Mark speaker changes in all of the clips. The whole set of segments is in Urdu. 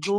Speaker 1: 2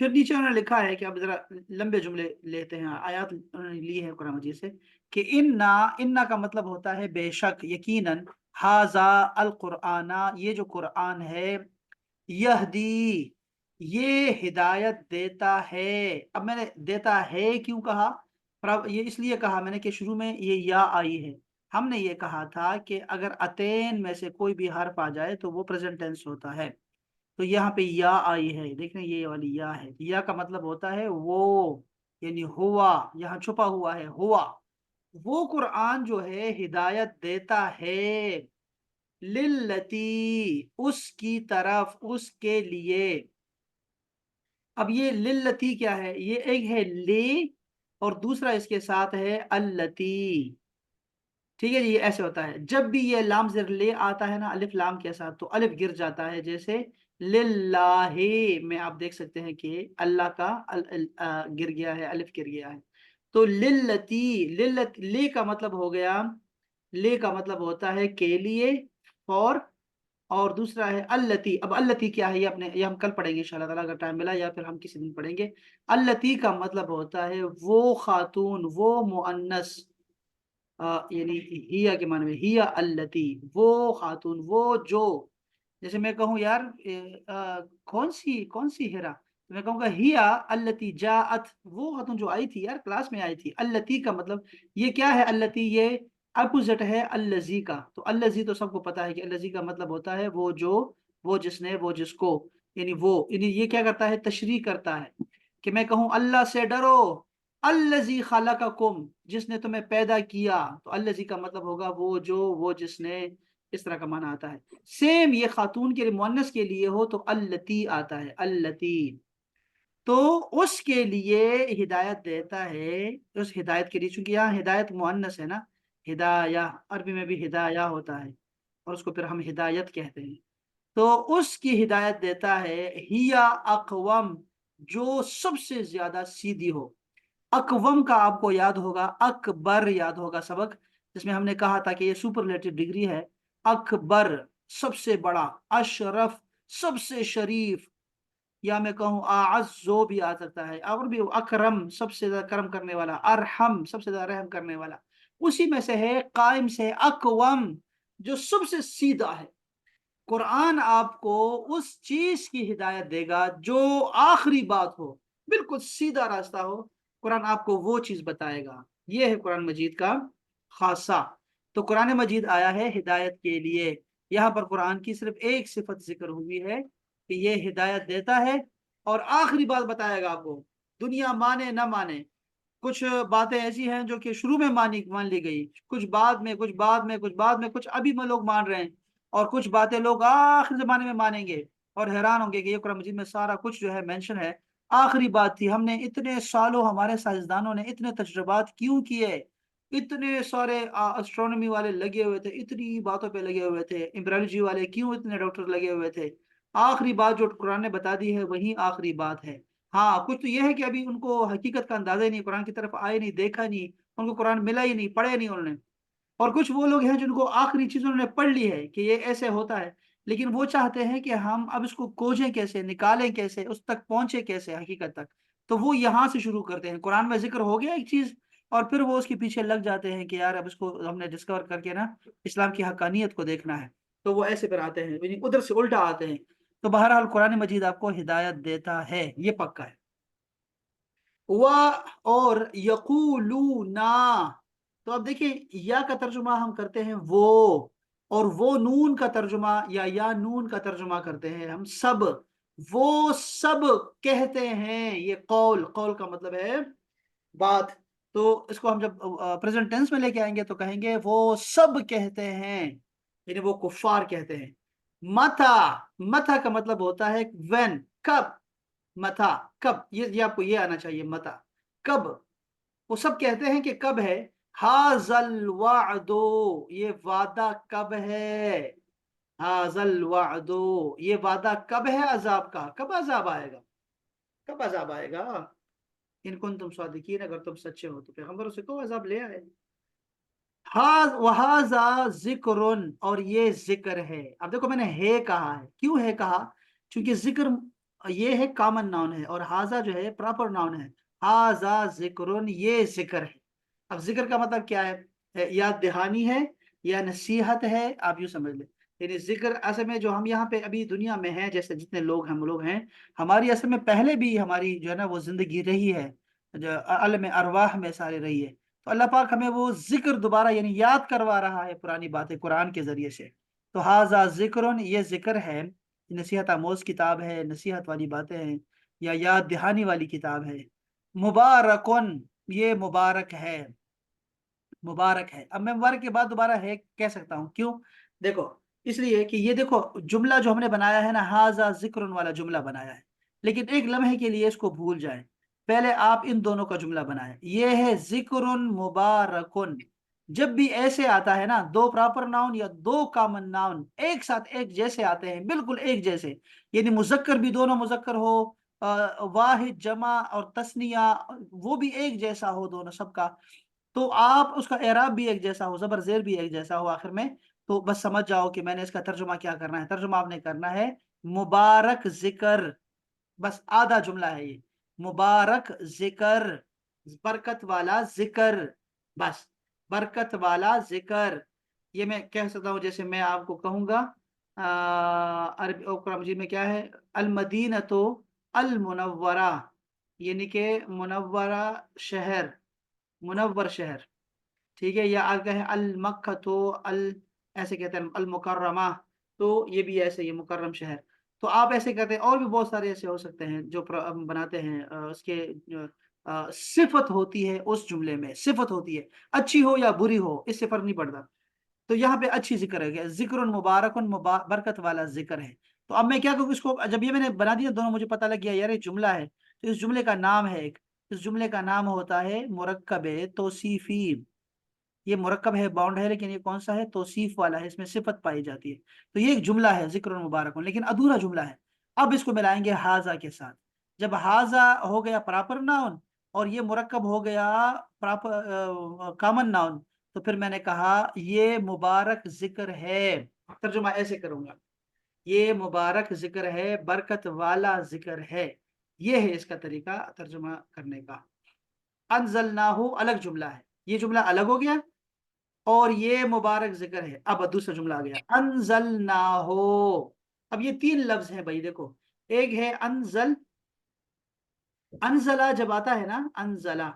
Speaker 1: پھر نیچے انہوں نے لکھا ہے کہ اب ذرا لمبے جملے لیتے ہیں، آیات انہوں نے لی ہے قرآن مجید سے، کہ انا کا مطلب ہوتا ہے بے شک، یقیناً، ہاذا القرآن، یہ جو قرآن ہے، یہدی، یہ ہدایت دیتا ہے۔ اب میں نے دیتا ہے کیوں کہا؟ یہ اس لیے کہا میں نے کہ شروع میں یہ یا آئی ہے، ہم نے یہ کہا تھا کہ اگر اتین میں سے کوئی بھی حرف آ جائے تو وہ پریزنٹ ٹینس ہوتا ہے، تو یہاں پہ یا آئی ہے، دیکھیں یہ والی یا ہے، یا کا مطلب ہوتا ہے وہ، یعنی ہوا، یہاں چھپا ہوا ہے ہوا، وہ قرآن جو ہے ہدایت دیتا ہے، للتی، اس کی طرف، اس کے لیے۔ اب یہ للتی کیا ہے؟ یہ ایک ہے لی، اور دوسرا اس کے ساتھ ہے التی، ٹھیک ہے جی، یہ ایسے ہوتا ہے جب بھی یہ لام زیر لے آتا ہے نا الف لام کے ساتھ تو الف گر جاتا ہے، جیسے للہ میں آپ دیکھ سکتے ہیں کہ اللہ کا گر گیا ہے، الف گر گیا ہے۔ تو للتی، لے کا مطلب ہو گیا، لے کا مطلب ہوتا ہے کے لیے، فور، اور دوسرا ہے التی۔ اب التی کیا ہے یہ ہم کل پڑھیں گے انشاءاللہ تعالیٰ اگر ٹائم ملا، یا پھر ہم کسی دن پڑھیں گے۔ التی کا مطلب ہوتا ہے وہ خاتون، وہ مؤنث، یعنی ہیا کے معنی میں، ہیا التی، وہ خاتون، وہ جو، جیسے میں کہوں یار کون سی ہیرا، تو میں کہوں گا ہیا التی جاءت، وہ خاتون جو آئی تھی یار، کلاس میں آئی تھی۔ التی کا مطلب یہ کیا ہے؟ التی یہ اپوزٹ ہے الذی کا، تو الذی تو سب کو پتا ہے کہ الذی کا مطلب ہوتا ہے وہ جو، وہ جس نے، وہ جس کو، یعنی وہ، یعنی یہ کیا کرتا ہے؟ تشریح کرتا ہے کہ میں کہوں اللہ سے ڈرو، الذی خلقکم، جس نے تمہیں پیدا کیا، تو الذی کا مطلب ہوگا وہ جو، وہ جس نے، اس طرح کا معنی آتا ہے۔ سیم یہ خاتون کے لیے، مؤنث کے لیے ہو تو التی آتا ہے، التی، تو اس کے لیے ہدایت دیتا ہے، اس ہدایت کے لیے، چونکہ یہاں ہدایت مؤنث ہے نا، ہدایہ عربی میں بھی ہدایہ ہوتا ہے، اور اس کو پھر ہم ہدایت کہتے ہیں، تو اس کی ہدایت دیتا ہے، ہیا اقوم، جو سب سے زیادہ سیدھی ہو۔ اقوم کا آپ کو یاد ہوگا، اکبر یاد ہوگا سبق، جس میں ہم نے کہا تھا کہ یہ سپرلیٹو ڈگری ہے، اکبر سب سے بڑا، اشرف سب سے شریف، یا میں کہوں اعزو بھی آ سکتا ہے، اور بھی اکرم سب سے زیادہ کرم کرنے والا، ارحم سب سے زیادہ رحم کرنے والا، اسی میں سے ہے، قائم سے اقوم، جو سب سے سیدھا ہے۔ قرآن آپ کو اس چیز کی ہدایت دے گا جو آخری بات ہو، بالکل سیدھا راستہ ہو، قرآن آپ کو وہ چیز بتائے گا، یہ ہے قرآن مجید کا خاصہ۔ تو قرآن مجید آیا ہے ہدایت کے لیے، یہاں پر قرآن کی صرف ایک صفت ذکر ہوئی ہے کہ یہ ہدایت دیتا ہے، اور آخری بات بتائے گا آپ کو، دنیا مانے نہ مانے، کچھ باتیں ایسی ہیں جو کہ شروع میں مان لی گئی، کچھ بعد میں، کچھ بعد میں، کچھ بعد میں، کچھ ابھی میں لوگ مان رہے ہیں، اور کچھ باتیں لوگ آخر زمانے میں مانیں گے، اور حیران ہوں گے کہ یہ قرآن مجید میں سارا کچھ جو ہے مینشن ہے۔ آخری بات تھی، ہم نے اتنے سالوں، ہمارے سائنسدانوں نے اتنے تجربات کیوں کیے، اتنے سارے اسٹرونومی والے لگے ہوئے تھے، اتنی باتوں پہ لگے ہوئے تھے، امبرالوجی والے کیوں اتنے ڈاکٹر لگے ہوئے تھے، آخری بات جو قرآن نے بتا دی ہے وہی آخری بات ہے۔ ہاں کچھ تو یہ ہے کہ ابھی ان کو حقیقت کا اندازہ ہی نہیں، قرآن کی طرف آئے نہیں، دیکھا نہیں، ان کو قرآن ملا ہی نہیں، پڑھے نہیں انہوں نے، اور کچھ وہ لوگ ہیں جن کو آخری چیز انہوں نے پڑھ لی ہے کہ یہ ایسے ہوتا ہے، لیکن وہ چاہتے ہیں کہ ہم اب اس کو کھوجیں کیسے، نکالیں کیسے، اس تک پہنچے کیسے حقیقت تک، تو وہ یہاں سے شروع کرتے ہیں، قرآن میں ذکر ہو گیا ایک چیز، اور پھر وہ اس کے پیچھے لگ جاتے ہیں کہ یار اب اس کو ہم نے ڈسکور کر کے نا اسلام کی حقانیت کو دیکھنا ہے، تو وہ ایسے پھر آتے ہیں، یعنی ادھر سے الٹا آتے ہیں۔ تو بہرحال قرآن مجید آپ کو ہدایت دیتا ہے، یہ پکا ہے۔ اور یقولونا، تو اب دیکھیں یا کا ترجمہ ہم کرتے ہیں وہ، اور وہ نون کا ترجمہ یا نون کا ترجمہ کرتے ہیں ہم سب، وہ سب کہتے ہیں، یہ قول کا مطلب ہے بات، تو اس کو ہم جب پریزنٹ ٹینس میں لے کے آئیں گے تو کہیں گے وہ سب کہتے ہیں، یعنی وہ کفار کہتے ہیں۔ متا، متا کا مطلب ہوتا ہے وین، کب، متا کب، یہ آپ کو یہ آنا چاہیے، متا کب، وہ سب کہتے ہیں کہ کب ہے، حاضل وعدو، یہ وعدہ کب ہے، حاضل وعدو، یہ وعدہ کب ہے عذاب کا، کب عذاب آئے گا، کب عذاب آئے گا، ان کن تم صادقین، اگر تم سچے ہو تو پیغمبروں سے کو عذاب لے آئے۔ وہذا ذکر، اور یہ ذکر ہے، اب دیکھو میں نے ہے کہا ہے، کیوں ہے کہا؟ چونکہ ذکر یہ ہے کامن ناؤن ہے، اور ہاذا جو ہے پراپر ناؤن ہے. ہاذا ذکرن، یہ ذکر ہے. اب ذکر کا مطلب کیا ہے؟ یاد دہانی ہے یا نصیحت ہے، آپ یوں سمجھ لیں. یعنی ذکر اصل میں جو ہم یہاں پہ ابھی دنیا میں ہیں، جیسے جتنے لوگ ہم لوگ ہیں، ہماری اصل میں پہلے بھی ہماری جو ہے نا وہ زندگی رہی ہے، جو عالم ارواح میں سارے رہی ہے. تو اللہ پاک ہمیں وہ ذکر دوبارہ یعنی یاد کروا رہا ہے پرانی باتیں قرآن کے ذریعے سے. تو ہاذا ذکرن، یہ ذکر ہے، نصیحت آموز کتاب ہے، نصیحت والی باتیں ہیں، یا یاد دہانی والی کتاب ہے. مبارکن، یہ مبارک ہے، مبارک ہے. اب میں مبارک کے بعد دوبارہ ہے کہہ سکتا ہوں، کیوں؟ دیکھو، اس لیے کہ یہ دیکھو جملہ جو ہم نے بنایا ہے نا، ہاذا ذکر والا جملہ بنایا ہے، لیکن ایک لمحے کے لیے اس کو بھول جائیں. پہلے آپ ان دونوں کا جملہ بنائیں. یہ ہے ذکر مبارکن. جب بھی ایسے آتا ہے نا، دو پراپر ناؤن یا دو کامن ناؤن ایک ساتھ ایک جیسے آتے ہیں، بالکل ایک جیسے، یعنی مذکر بھی دونوں مذکر ہو، واحد جمع اور تثنیہ وہ بھی ایک جیسا ہو دونوں سب کا، تو آپ اس کا اعراب بھی ایک جیسا ہو، زبر زیر بھی ایک جیسا ہو آخر میں، تو بس سمجھ جاؤ کہ میں نے اس کا ترجمہ کیا کرنا ہے. ترجمہ آپ نے کرنا ہے مبارک ذکر. بس آدھا جملہ ہے یہ، مبارک ذکر، برکت والا ذکر، بس برکت والا ذکر. یہ میں کہہ سکتا ہوں، جیسے میں آپ کو کہوں گا عربی قرآن مجید میں کیا ہے، المدینۃ المنورہ، یعنی کہ منورہ شہر، منور شہر، ٹھیک ہے. یا آگے ہے المکہ تو ایسے کہتے ہیں المکرمہ، تو یہ بھی ایسے یہ مکرم شہر. تو آپ ایسے کہتے ہیں، اور بھی بہت سارے ایسے ہو سکتے ہیں جو بناتے ہیں. اس کے صفت ہوتی ہے، اس جملے میں صفت ہوتی ہے، اچھی ہو یا بری ہو اس سے فرق نہیں پڑتا. تو یہاں پہ اچھی ذکر ہے، ذکر مبارک برکت والا ذکر ہے. تو اب میں کیا کہوں اس کو، جب یہ میں نے بنا دیا دونوں، مجھے پتہ لگ گیا یار یہ جملہ ہے، تو اس جملے کا نام ہے ایک، اس جملے کا نام ہوتا ہے مرکب توصیفی. یہ مرکب ہے، باؤنڈ ہے، لیکن یہ کون سا ہے؟ توصیف والا ہے، اس میں صفت پائی جاتی ہے. تو یہ ایک جملہ ہے ذکر مبارک، لیکن ادھورا جملہ ہے. اب اس کو ملائیں گے ہاذا کے ساتھ. جب ہاذا ہو گیا پراپر ناؤن اور یہ مرکب ہو گیا پراپر کامن ناؤن، تو پھر میں نے کہا یہ مبارک ذکر ہے. ترجمہ ایسے کروں گا، یہ مبارک ذکر ہے، برکت والا ذکر ہے. یہ ہے اس کا طریقہ ترجمہ کرنے کا. انزلناہ الگ جملہ ہے، یہ جملہ الگ ہو گیا، اور یہ مبارک ذکر ہے. اب دوسرا جملہ آ گیا انزلناہ. اب یہ تین لفظ ہیں بھائی، دیکھو، ایک ہے انزل. انزلہ جب آتا ہے نا، انزلہ،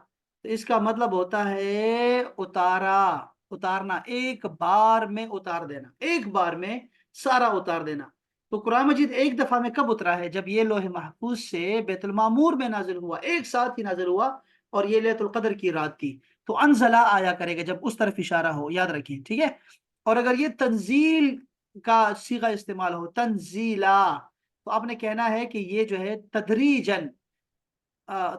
Speaker 1: تو اس کا مطلب ہوتا ہے اتارا، اتارنا، ایک بار میں اتار دینا، ایک بار میں سارا اتار دینا. تو قرآن مجید ایک دفعہ میں کب اترا ہے؟ جب یہ لوح محفوظ سے بیت المعمور میں نازل ہوا، ایک ساتھ ہی نازل ہوا، اور یہ لیلۃ القدر کی رات تھی. تو انزلہ آیا کرے گا جب اس طرف اشارہ ہو، یاد رکھیں، ٹھیک ہے. اور اگر یہ تنزیل کا صیغہ استعمال ہو، تنزیلا، تو آپ نے کہنا ہے کہ یہ جو ہے تدریجن،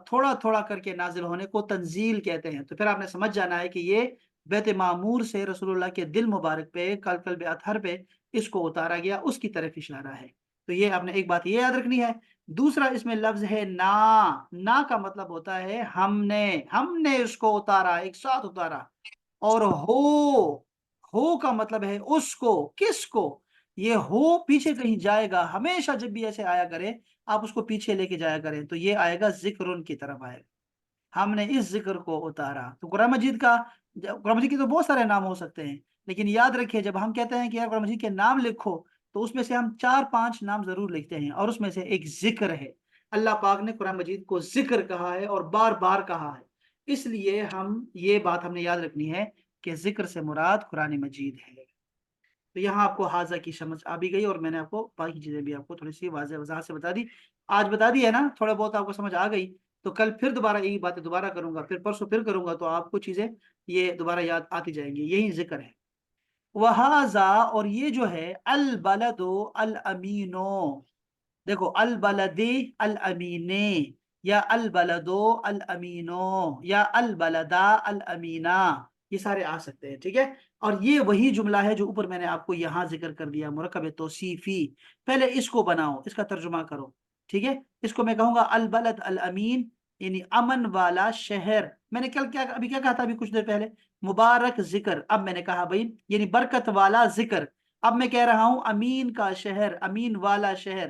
Speaker 1: تھوڑا تھوڑا کر کے نازل ہونے کو تنزیل کہتے ہیں. تو پھر آپ نے سمجھ جانا ہے کہ یہ بیت معمور سے رسول اللہ کے دل مبارک پہ، قلب اطہر پہ اس کو اتارا گیا، اس کی طرف اشارہ ہے. تو یہ آپ نے ایک بات یہ یاد رکھنی ہے. دوسرا اس میں لفظ ہے نا. نا کا مطلب ہوتا ہے ہم نے اس کو اتارا، ایک ساتھ اتارا. اور ہو کا مطلب ہے اس کو، کس کو؟ یہ ہو پیچھے کہیں جائے گا، ہمیشہ جب بھی ایسے آیا کرے آپ اس کو پیچھے لے کے جایا کریں، تو یہ آئے گا ذکر کی طرف آئے گا، ہم نے اس ذکر کو اتارا. تو قرآن مجید کے تو بہت سارے نام ہو سکتے ہیں، لیکن یاد رکھیے جب ہم کہتے ہیں کہ یار قرآن مجید کے نام لکھو، تو اس میں سے ہم 4-5 نام ضرور لکھتے ہیں، اور اس میں سے ایک ذکر ہے. اللہ پاک نے قرآن مجید کو ذکر کہا ہے اور بار بار کہا ہے، اس لیے یہ بات ہم نے یاد رکھنی ہے کہ ذکر سے مراد قرآن مجید ہے. تو یہاں آپ کو حاضہ کی سمجھ آ بھی گئی، اور میں نے آپ کو باقی چیزیں بھی آپ کو تھوڑی سی واضح وضاحت سے بتا دی. آج بتا دی ہے نا، تھوڑا بہت آپ کو سمجھ آ گئی، تو کل پھر دوبارہ یہی باتیں دوبارہ کروں گا، پھر پرسوں پھر کروں گا، تو آپ کو چیزیں یہ دوبارہ یاد آتی جائیں گی. یہی ذکر ہے. وہذا، اور یہ جو ہے البلد الامینو، دیکھو البلدی الامینی، یا البلدو الامینو، یا البلدا الامینا، یہ سارے آ سکتے ہیں، ٹھیک ہے. اور یہ وہی جملہ ہے جو اوپر میں نے آپ کو یہاں ذکر کر دیا، مرکب توصیفی. پہلے اس کو بناؤ، اس کا ترجمہ کرو، ٹھیک ہے. اس کو میں کہوں گا البلد الامین، یعنی امن والا شہر. میں نے ابھی کیا کہا تھا ابھی کچھ دیر پہلے؟ مبارک ذکر. اب میں نے کہا بھائی یعنی برکت والا ذکر. اب میں کہہ رہا ہوں امین کا شہر، امین والا شہر،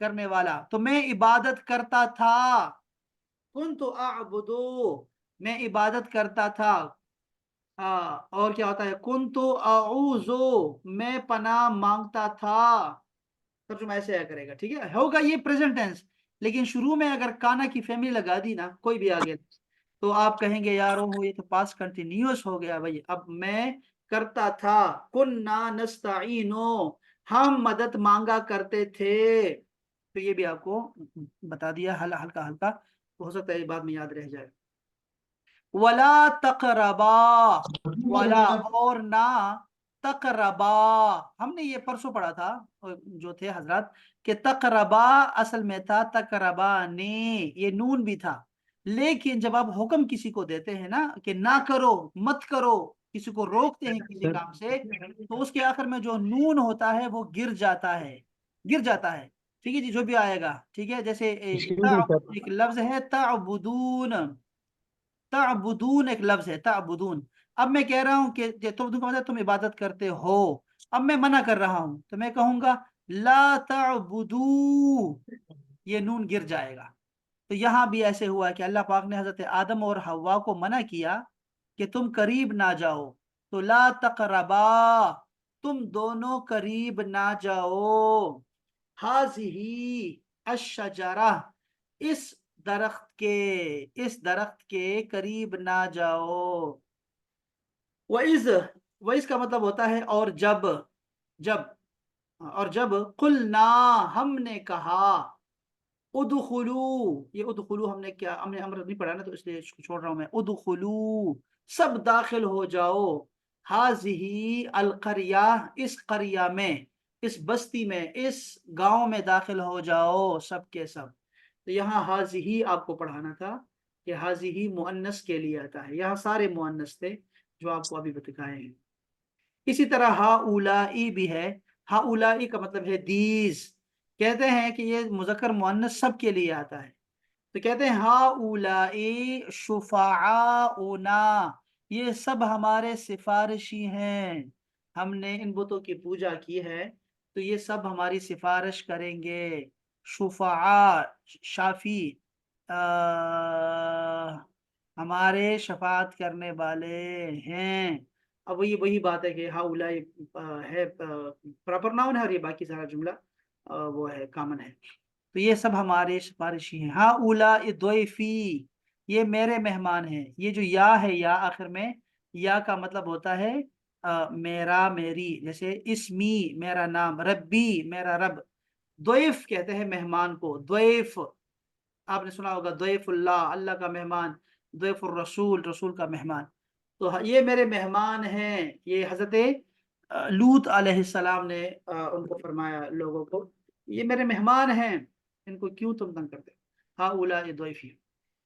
Speaker 1: کرنے والا، تو میں عبادت کرتا تھا، کنت اعبدو، میں عبادت کرتا تھا، اور کیا ہوتا ہے کنت اعوذ، میں پناہ مانگتا تھا، ترجمہ ایسے آیا کرے گا، ٹھیک ہے، ہوگا یہ پریزنٹ ٹینس، لیکن شروع میں اگر کانا کی فیملی لگا دی نا، کوئی بھی آگے، تو آپ کہیں گے یار یہ تو پاس کنٹینیوس ہو گیا بھائی، اب میں کرتا تھا، کننا نستعینو، ہم مدد مانگا کرتے تھے، تو یہ بھی آپ کو بتا دیا ہلکا ہلکا، ہو سکتا ہے یہ بعد میں یاد رہ جائے۔ ولا تقربا، ولا اور نہ، تقربا، ہم نے یہ پرسوں پڑھا تھا جو تھے حضرات، کہ تقربا اصل میں تھا تقربا نے، یہ نون بھی تھا، لیکن جب آپ حکم کسی کو دیتے ہیں نا کہ نہ کرو، مت کرو، کسی کو روکتے ہیں کسی کام سے، تو اس کے آخر میں جو نون ہوتا ہے وہ گر جاتا ہے، گر جاتا ہے، ٹھیک ہے جی، جو بھی آئے گا، ٹھیک ہے، جیسے ایک لفظ ہے تعبدون، تعبدون ایک لفظ ہے تعبدون، اب میں کہہ رہا ہوں کہ تم عبادت کرتے ہو، اب میں منع کر رہا ہوں تو میں کہوں گا لا تعبدو، یہ نون گر جائے گا، تو یہاں بھی ایسے ہوا کہ اللہ پاک نے حضرت آدم اور حوا کو منع کیا کہ تم قریب نہ جاؤ، تو لا تقربا، تم دونوں قریب نہ جاؤ، ہاذہی الشجرہ، اس درخت کے، اس درخت کے قریب نہ جاؤ، وَإِذْ، وَإِذْ کا مطلب ہوتا ہے اور جب، جب، اور جب قلنا، ہم نے کہا، ادخلو، یہ ادخلو ہم نے کیا، ہم نے امر نہیں پڑھا نا تو اس لیے چھوڑ رہا ہوں میں، ادخلو، سب داخل ہو جاؤ، ہاذہی القریہ، اس قریہ میں، اس بستی میں، اس گاؤں میں داخل ہو جاؤ سب کے سب، تو یہاں ہاذہی آپ کو پڑھانا تھا کہ ہاذہی مؤنث کے لیے آتا ہے، یہاں سارے مؤنث تھے جو آپ کو ابھی بتائے ہیں۔ اسی طرح ہا اولائی بھی ہے، ہا اولائی کا مطلب ہے دیز، کہتے ہیں کہ یہ مذکر مؤنث سب کے لیے آتا ہے، تو کہتے ہیں ہا اولائی شفعاؤنا، یہ سب ہمارے سفارشی ہیں، ہم نے ان بتوں کی پوجا کی ہے تو یہ سب ہماری سفارش کریں گے، شفعاء شافی، ہمارے شفاعت کرنے والے ہیں، اب وہی بات ہے کہ ہا اولائی ہے پراپر ناؤن ہے، اور یہ باقی سارا جملہ وہ ہے کامن ہے، تو یہ سب ہمارے سفارشی ہیں، ہا اولا ضیفی، یہ میرے مہمان ہیں، یہ جو یا ہے، یا آخر میں، یا کا مطلب ہوتا ہے میرا، میری، جیسے اسمی میرا نام، ربی میرا رب، ضیف کہتے ہیں مہمان کو، ضیف آپ نے سنا ہوگا، ضیف اللہ، اللہ کا مہمان، ضیف الرسول، رسول کا مہمان، تو یہ میرے مہمان ہیں، یہ حضرت لوط علیہ السلام نے ان کو فرمایا لوگوں کو، یہ میرے مہمان ہیں، ان کو کیوں تم تنگ کرتے، ہا اولائی ضیفی،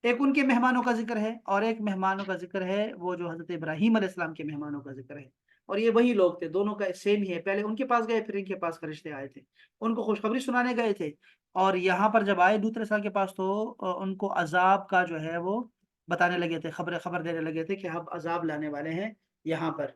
Speaker 1: ایک ان کے مہمانوں کا ذکر ہے، اور ایک مہمانوں کا ذکر ہے وہ جو حضرت ابراہیم علیہ السلام کے مہمانوں کا ذکر ہے، اور یہ وہی لوگ تھے، دونوں کا سیم ہی ہے، پہلے ان کے پاس گئے پھر ان کے پاس فرشتے آئے تھے، ان کو خوشخبری سنانے گئے تھے، اور یہاں پر جب آئے لوط علیہ السلام کے پاس تو ان کو عذاب کا جو ہے وہ بتانے لگے تھے، خبر دینے لگے تھے کہ اب عذاب لانے والے ہیں یہاں پر،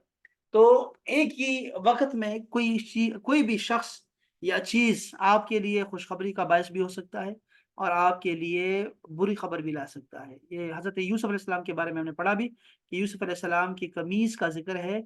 Speaker 1: تو ایک ہی وقت میں کوئی بھی شخص یا چیز آپ کے لیے خوشخبری کا باعث بھی ہو سکتا ہے اور آپ کے لیے بری خبر بھی لا سکتا ہے، یہ حضرت یوسف علیہ السلام کے بارے میں ہم نے پڑھا بھی کہ یوسف علیہ السلام کی قمیص کا ذکر ہے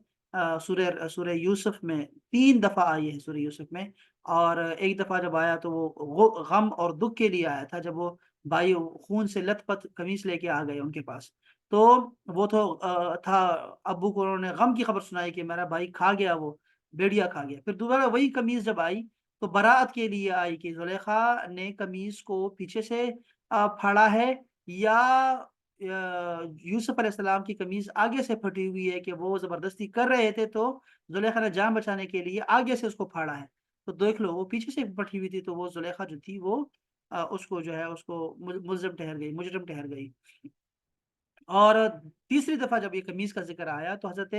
Speaker 1: سورہ یوسف میں 3 دفعہ آئی ہے سورہ یوسف میں، اور ایک دفعہ جب آیا تو وہ غم اور دکھ کے لیے آیا تھا، جب وہ بھائی خون سے لت پت قمیص لے کے آ گئے ان کے پاس، تو وہ تو تھا ابو کو انہوں نے غم کی خبر سنائی کہ میرا بھائی کھا گیا، وہ بیڑیا کھا گیا، پھر دوبارہ وہی قمیص جب آئی تو برات کے لیے آئی کہ زلیخا نے قمیص کو پیچھے سے پھاڑا ہے، یا یوسف علیہ السلام کی قمیص آگے سے پھٹی ہوئی ہے کہ وہ زبردستی کر رہے تھے تو زلیخا نے جان بچانے کے لیے آگے سے اس کو پھاڑا ہے، تو دیکھ لو وہ پیچھے سے پھٹی ہوئی تھی، تو وہ زلیخا جو تھی وہ اس کو جو ہے اس کو ملزم ٹھہر گئی، اور تیسری دفعہ جب یہ قمیص کا ذکر آیا تو حضرت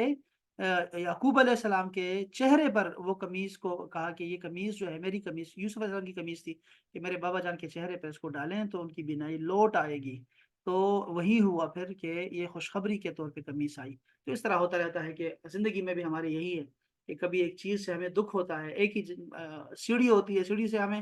Speaker 1: یعقوب علیہ السلام کے چہرے پر وہ قمیص کو کہا کہ یہ قمیص جو ہے میری قمیص، یوسف علیہ السلام کی قمیص تھی، کہ میرے بابا جان کے چہرے پر اس کو ڈالیں تو ان کی بینائی لوٹ آئے گی، تو وہی ہوا پھر کہ یہ خوشخبری کے طور پہ قمیص آئی، تو اس طرح ہوتا رہتا ہے کہ زندگی میں بھی ہمارے یہی ہے کہ کبھی ایک چیز سے ہمیں دکھ ہوتا ہے، ایک ہی سیڑھی ہوتی ہے، سیڑھی سے ہمیں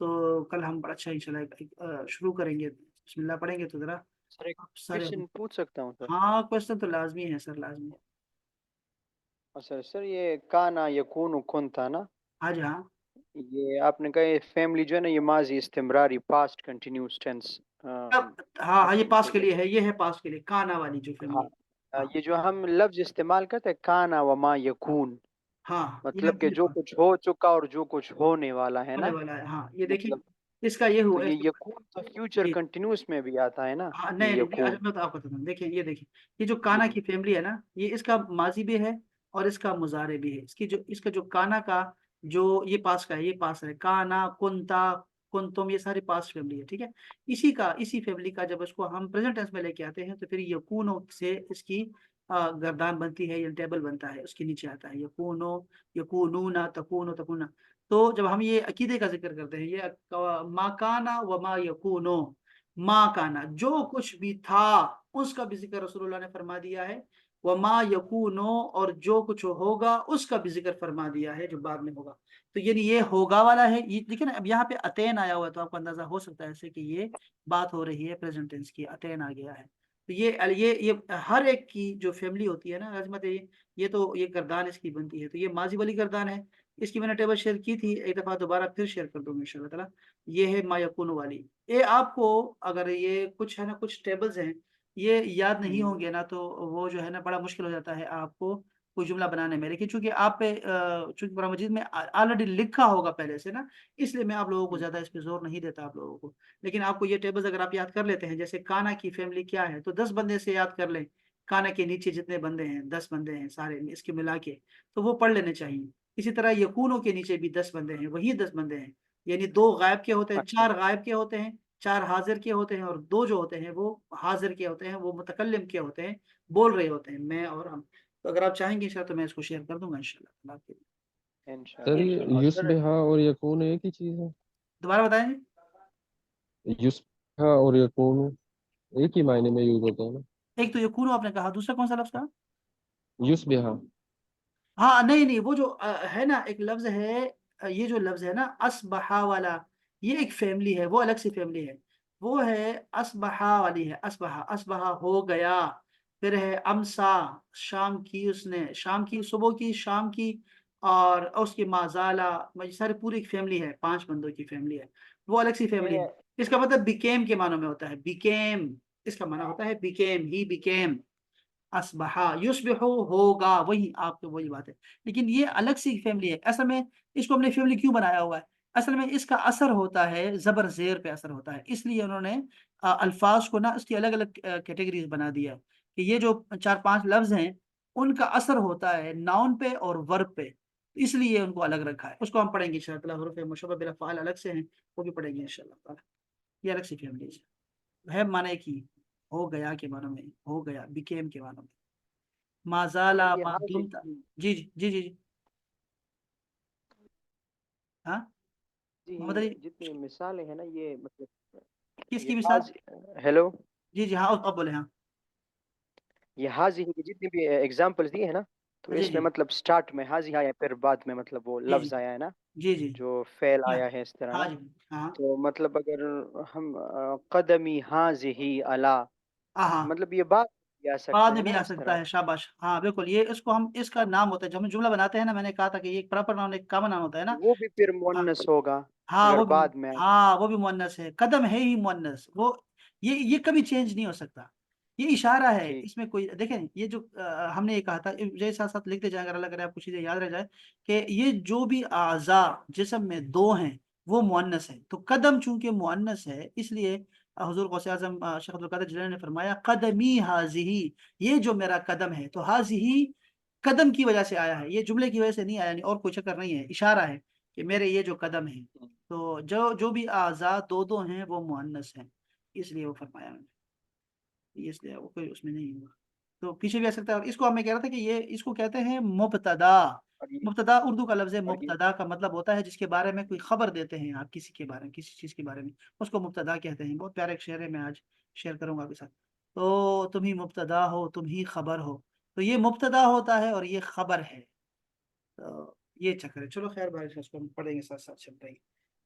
Speaker 1: تو کل ہم بڑا اچھا انشاءاللہ شروع کریں گے. بسم اللہ پڑھیں گے تو ذرا
Speaker 2: سر ایک
Speaker 1: آپ سارے.
Speaker 2: کوشچن پوچھ سکتا ہوں سر؟
Speaker 1: ہاں کوشچن تو لازمی ہے سر، لازمی.
Speaker 2: سر یہ کانا یکون کن تھا نا،
Speaker 1: ہاں جی ہاں.
Speaker 2: یہ آپ نے کہا یہ فیملی جو ہے نا یہ ماضی استمراری پاسٹ کنٹینیوس ٹینس.
Speaker 1: ہاں ہاں یہ پاس کے
Speaker 2: مطلب
Speaker 1: لیے ہے، یہ ہے پاس کے لیے کانا والی جو
Speaker 2: ہاں
Speaker 1: فیملی. ہاں
Speaker 2: یہ جو ہم لفظ استعمال کرتے ہیں کانا وما یکون،
Speaker 1: ہاں یہ
Speaker 2: مطلب کہ
Speaker 1: یہ
Speaker 2: جو کچھ ہو چکا اور جو کچھ ہونے والا ہے
Speaker 1: ہونے
Speaker 2: نا.
Speaker 1: والا ہے. ہاں یہ دیکھیں
Speaker 2: مطلب
Speaker 1: اس کا یہ
Speaker 2: تو
Speaker 1: ہوا
Speaker 2: یہ یکون تو فیوچر
Speaker 1: جی.
Speaker 2: کنٹینیوس میں بھی آتا ہے نا،
Speaker 1: ہاں
Speaker 2: یہ
Speaker 1: نہیں نہیں نہیں،
Speaker 2: یکون.
Speaker 1: اچھا میں تو آپ کو بتاتا ہوں. دیکھیں یہ دیکھیں یہ جو
Speaker 2: جی
Speaker 1: کانا
Speaker 2: جی
Speaker 1: کی فیملی ہے نا، یہ اس کا ماضی بھی ہے اور اس کا مضارع بھی ہے. اس کا جو کانا کا جو یہ پاس کا ہے، یہ پاس ہے. کانا کنتا کنتم یہ ساری پاس فیملی ہے. ٹھیک ہے. اسی فیملی کا جب اس کو ہم پریزنٹ ٹینس میں لے کے آتے ہیں تو پھر یکونو سے اس کی گردان بنتی ہے یا ٹیبل بنتا ہے، اس کے نیچے آتا ہے یکونو یکونونا تکونو تکونا. تو جب ہم یہ عقیدے کا ذکر کرتے ہیں، یہ ما کانا و ما یکونو، ما کانا جو کچھ بھی تھا اس کا بھی ذکر رسول اللہ نے فرما دیا ہے، وما یکونو اور جو کچھ ہوگا اس کا بھی ذکر فرما دیا ہے جو بعد میں ہوگا. تو یعنی یہ ہوگا والا ہے. یہ دیکھیں نا اب یہاں پہ اتین آیا ہوا ہے تو آپ کو اندازہ ہو سکتا ہے ایسے کہ یہ بات ہو رہی ہے پریزنٹ ٹینس کی. اتین آ گیا ہے. تو یہ ہر ایک کی جو فیملی ہوتی ہے نا عظمت، یہ تو یہ گردان اس کی بنتی ہے. تو یہ ماضی والی گردان ہے. اس کی میں نے ٹیبل شیئر کی تھی، ایک دفعہ دوبارہ پھر شیئر کر دوں گا ان شاء اللہ تعالیٰ. یہ ہے ما یکون والی. یہ آپ کو اگر یہ کچھ ہے نا کچھ ٹیبلز ہیں یہ یاد نہیں ہوں گے نا تو وہ جو ہے نا بڑا مشکل ہو جاتا ہے آپ کو کوئی جملہ بنانے میں. لیکن چونکہ آپ پہ چونکہ قرآن مجید میں آلریڈی لکھا ہوگا پہلے سے نا، اس لیے میں آپ لوگوں کو زیادہ اس پہ زور نہیں دیتا آپ لوگوں کو. لیکن آپ کو یہ ٹیبلز اگر آپ یاد کر لیتے ہیں، جیسے کانا کی فیملی کیا ہے تو 10 بندے سے یاد کر لیں. کانا کے نیچے جتنے بندے ہیں 10 بندے ہیں سارے اس کے ملا کے، تو وہ پڑھ لینے چاہیے. اسی طرح یکونوں کے نیچے بھی 10 بندے ہیں، وہی 10 بندے ہیں. یعنی 2 غائب کے ہوتے ہیں،
Speaker 2: اچھا
Speaker 1: 4 غائب کے ہوتے ہیں، 4 حاضر کے ہوتے ہیں اور 2 جو ہوتے ہیں وہ حاضر کے ہوتے ہیں، وہ متکلم کے ہوتے ہیں، بول رہے ہوتے ہیں، میں اور ہم. تو اگر آپ چاہیں گے انشاءاللہ تو میں اس کو شیئر کر دوں گا انشاءاللہ آپ کے لیے.
Speaker 3: سر
Speaker 2: انشاءاللہ.
Speaker 3: یہ
Speaker 2: اور سر
Speaker 3: یصبح اور یکون ایک ہی چیز ہے؟
Speaker 1: دوبارہ بتائیں جی.
Speaker 3: یصبح اور یکون ایک ہی معنی میں یوز ہوتا ہے نا؟
Speaker 1: ایک تو یکونو آپ نے کہا، دوسرا کون سا لفظ کہا؟
Speaker 3: یصبح.
Speaker 1: ہاں نہیں نہیں، وہ جو ہے نا ایک لفظ ہے، یہ جو لفظ ہے نا اسبحا والا، یہ ایک فیملی ہے، وہ الگ سی فیملی ہے. وہ ہے اسبحا والی ہے. اسبحا اسبحا ہو گیا. پھر ہے امسا، شام کی اس نے، شام کی صبح کی، شام کی. اور اس کی مازالا، سارے پوری ایک فیملی ہے، 5 بندوں کی فیملی ہے. وہ الگ سی فیملی
Speaker 2: یہ
Speaker 1: ہے. اس کا مطلب بیکیم کے معنوں میں ہوتا ہے. بیکیم اس کا معنی ہوتا ہے بیکیم، ہی بیکیم. اسبحا یصبح ہوگا، وہی آپ کو وہی بات ہے. لیکن یہ الگ سی فیملی ہے. اصل میں اس کو ہم نے فیملی کیوں بنایا ہوا ہے؟ اصل میں اس کا اثر ہوتا ہے زبر زیر پہ اثر ہوتا ہے، اس لیے انہوں نے الفاظ کو نا اس کی الگ الگ کیٹیگریز بنا دیا ہے کہ یہ جو 4-5 لفظ ہیں ان کا اثر ہوتا ہے ناؤن پہ اور ورب پہ، اس لیے ان کو الگ رکھا ہے. اس کو ہم پڑھیں گے ان شاء اللہ. حروف مشبہ بالافعال الگ سے ہیں، وہ بھی پڑھیں گے ان شاء اللہ تعالیٰ. یہ الگ سی فیملی ہے معنی کی ہو گیا کے معنوں میں، ہو گیا بیکیم کے معنوں میں.
Speaker 2: سر
Speaker 1: مازالا
Speaker 2: یہ
Speaker 1: ما
Speaker 2: حاضر
Speaker 1: دمتا. جی جی جی جی جی. ہاں محمد علی
Speaker 2: جتنی مثالیں ہیں نا یہ مطلب
Speaker 1: کس
Speaker 2: یہ
Speaker 1: کی مثال؟
Speaker 2: حاض ہیلو
Speaker 1: جی جی ہاں اب بولے. ہاں
Speaker 2: یہ حاضی کی جتنی بھی ایگزامپلس دی ہے نا تو
Speaker 1: جی
Speaker 2: اس میں
Speaker 1: جی
Speaker 2: مطلب سٹارٹ میں حاضی آیا پھر بعد میں مطلب وہ
Speaker 1: جی
Speaker 2: لفظ آیا ہے نا
Speaker 1: جی جی
Speaker 2: جو فعل
Speaker 1: جی
Speaker 2: آیا ہے اس طرح
Speaker 1: ہاں
Speaker 2: نا.
Speaker 1: جی ہاں
Speaker 2: تو مطلب اگر ہم قدمی حاضی علا،
Speaker 1: ہاں ہاں
Speaker 2: مطلب یہ بات بھی آ
Speaker 1: بعد
Speaker 2: سکتا
Speaker 1: میں
Speaker 2: ہے
Speaker 1: بھی
Speaker 2: نا
Speaker 1: آ
Speaker 2: اس
Speaker 1: سکتا
Speaker 2: طرح.
Speaker 1: ہے. شاباش. ہاں بالکل، یہ اس کو ہم اس کا نام ہوتا ہے جب ہم جملہ بناتے ہیں نا. میں نے کہا تھا کہ یہ ایک پراپر نام ایک کامن نام ہوتا ہے نا.
Speaker 2: وہ بھی پھر
Speaker 1: ہاں
Speaker 2: مونس ہوگا
Speaker 1: ہاں
Speaker 2: اگر
Speaker 1: وہ بھی،
Speaker 2: بعد میں آئے.
Speaker 1: ہاں وہ بھی مؤنث ہے. قدم ہے ہی مؤنث. وہ یہ کبھی چینج نہیں ہو سکتا. یہ اشارہ ہے،
Speaker 2: ٹھیک.
Speaker 1: اس میں کوئی دیکھیں یہ جو ہم نے یہ کہا تھا جیسے ساتھ ساتھ لکھتے جائیں اگر اللہ کرے آپ کو چیزیں یاد رہ جائے کہ یہ جو بھی اعضاء جسم میں 2 ہیں وہ مؤنث ہے. تو قدم چونکہ مؤنث ہے اس لیے حضور غوث اعظم شیخ عبد القادر جیلانی نے فرمایا قدمی حاضی، یہ جو میرا قدم ہے. تو حاضی قدم کی وجہ سے آیا ہے، یہ جملے کی وجہ سے نہیں آیا، اور کوئی چکر نہیں ہے، اشارہ ہے کہ میرے یہ جو قدم ہے. تو جو بھی اعضاء 2 ہیں وہ مؤنث ہیں، اس لیے وہ فرمایا میں نے، اس لیے وہ کوئی اس میں نہیں ہوا. تو پیچھے بھی آ سکتا ہے. اور اس کو ہم میں کہہ رہا تھا کہ یہ اس کو کہتے ہیں مبتدا.
Speaker 2: اور یہ
Speaker 1: مبتدا اردو کا لفظ ہے.
Speaker 2: اور یہ
Speaker 1: مبتدا کا مطلب ہوتا ہے جس کے بارے میں کوئی خبر دیتے ہیں آپ کسی کے بارے میں، کسی چیز کے بارے میں، اس کو مبتدا کہتے ہیں. بہت پیارا ایک شعر ہے، میں آج شیئر کروں گا آپ کے ساتھ. تو تم ہی مبتدا ہو تم ہی خبر ہو. تو یہ مبتدا ہوتا ہے اور یہ خبر ہے. تو یہ چکر ہے. چلو خیر بھائی اس کو ہم پڑھیں گے ساتھ ساتھ چلتے ہیں.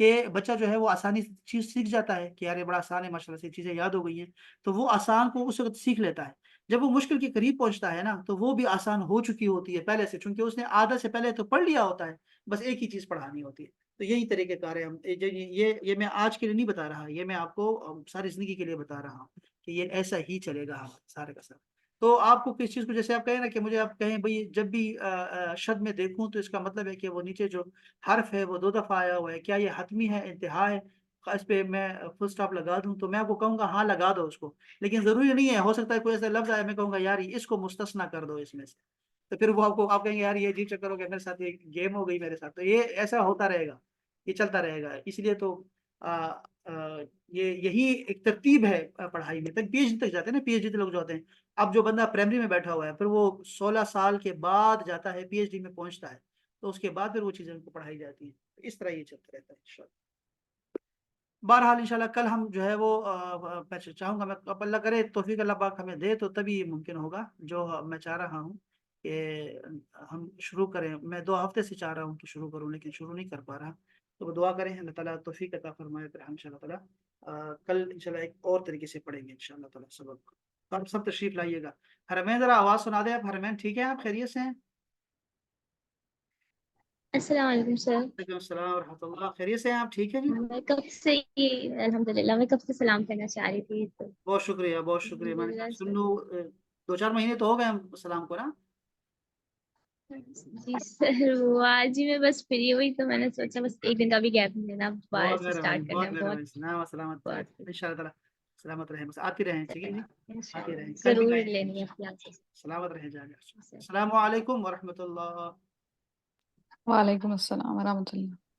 Speaker 1: کہ بچہ جو ہے وہ آسانی سے چیز سیکھ جاتا ہے کہ یار یہ بڑا آسان ہے، ماشاء اللہ سے چیزیں یاد ہو گئی ہیں، تو وہ آسان کو اس وقت سیکھ لیتا ہے۔ جب وہ مشکل کے قریب پہنچتا ہے نا تو وہ بھی آسان ہو چکی ہوتی ہے پہلے سے، چونکہ اس نے آدھا سے پہلے تو پڑھ لیا ہوتا ہے، بس ایک ہی چیز پڑھانی ہوتی ہے۔ تو یہی طریقہ کار ہے۔ ہم یہ میں آج کے لیے نہیں بتا رہا، یہ میں آپ کو ساری زندگی کے لیے بتا رہا ہوں کہ یہ ایسا ہی چلے گا سارے کا سارا۔ تو آپ کو کس چیز کو، جیسے آپ کہیں نا کہ مجھے آپ کہیں بھئی جب بھی شد میں دیکھوں تو اس کا مطلب ہے کہ وہ نیچے جو حرف ہے وہ 2 دفعہ آیا ہوا ہے، کیا یہ حتمی ہے، انتہا ہے، اس پہ میں فل اسٹاپ لگا دوں؟ تو میں آپ کو کہوں گا ہاں لگا دو اس کو، لیکن ضروری نہیں ہے، ہو سکتا ہے کوئی ایسا لفظ آئے میں کہوں گا یار اس کو مستثنا کر دو اس میں سے، تو پھر وہ آپ کہیں گے یار یہ عجیب چکر ہو گیا میرے ساتھ، یہ گیم ہو گئی میرے ساتھ۔ تو یہ ایسا ہوتا رہے گا، یہ چلتا رہے گا، اس لیے تو یہی ایک ترتیب ہے پڑھائی میں، تک پی ایچ ڈی تک جاتے ہیں نا، پی ایچ ڈی لوگ جو ہوتے ہیں۔ اب جو بندہ پرائمری میں بیٹھا ہوا ہے پھر وہ 16 سال کے بعد جاتا ہے پی ایچ ڈی میں پہنچتا ہے، تو اس کے بعد پھر وہ چیزیں ان کو پڑھائی جاتی ہیں۔ اس طرح یہ چلتا رہتا ہے انشاءاللہ۔ بہرحال انشاءاللہ کل ہم جو ہے وہ میں چاہوں گا، میں اب اللہ کرے توفیق اللہ پاک ہمیں دے تو تبھی یہ ممکن ہوگا جو میں چاہ رہا ہوں کہ ہم شروع کریں۔ میں 2 ہفتے سے چاہ رہا ہوں کہ شروع کروں لیکن شروع نہیں کر پا رہا، تو وہ دعا کریں اللہ تعالیٰ توفیق عطا فرمائے، پھر ہم انشاءاللہ تعالیٰ کل انشاءاللہ ایک اور طریقے سے پڑھیں گے انشاءاللہ تعالیٰ سبق کو۔ تو آپ سب تشریف لائیے گا۔ حرمین ذرا آواز سنا دیں آپ، حرمین ٹھیک ہے، آپ خیریت سے ہیں؟
Speaker 4: السلام علیکم سر۔
Speaker 1: وعلیکم السلام ورحمۃ اللہ، خیریت سے ہیں آپ؟ ٹھیک ہے جی،
Speaker 4: میں کب سے الحمدللہ میں کب سے سلام کرنا چاہ رہی تھی تو
Speaker 1: بہت شکریہ بہت شکریہ، میں نے کہا سن لوں، 2-4 مہینے تو ہو گئے ہم سلام کو نا۔
Speaker 4: جی سر، وہ آج ہی میں بس فری ہوئی تو میں نے سوچا بس ایک دن کا بھی گیپ نہیں دینا، دوبارہ
Speaker 1: بہت
Speaker 4: سے
Speaker 1: مہربانی
Speaker 4: اسٹارٹ کرنا
Speaker 1: بہت
Speaker 4: ہے۔
Speaker 1: مہربانی، سلام سلامت رہیں
Speaker 4: بہت
Speaker 1: ان شاء اللہ تعالیٰ، سلامت رہیں، بس آتی رہیں، ٹھیک ہے جی، آتی رہیں، کل بھی
Speaker 4: ضرور
Speaker 1: لائیں گے
Speaker 4: لینی ہے
Speaker 1: انشاءاللہ،
Speaker 4: کلاسز۔
Speaker 1: سلامت رہیں جا کر۔ السلام علیکم ورحمۃ اللہ۔
Speaker 5: وعلیکم السلام ورحمۃ اللہ۔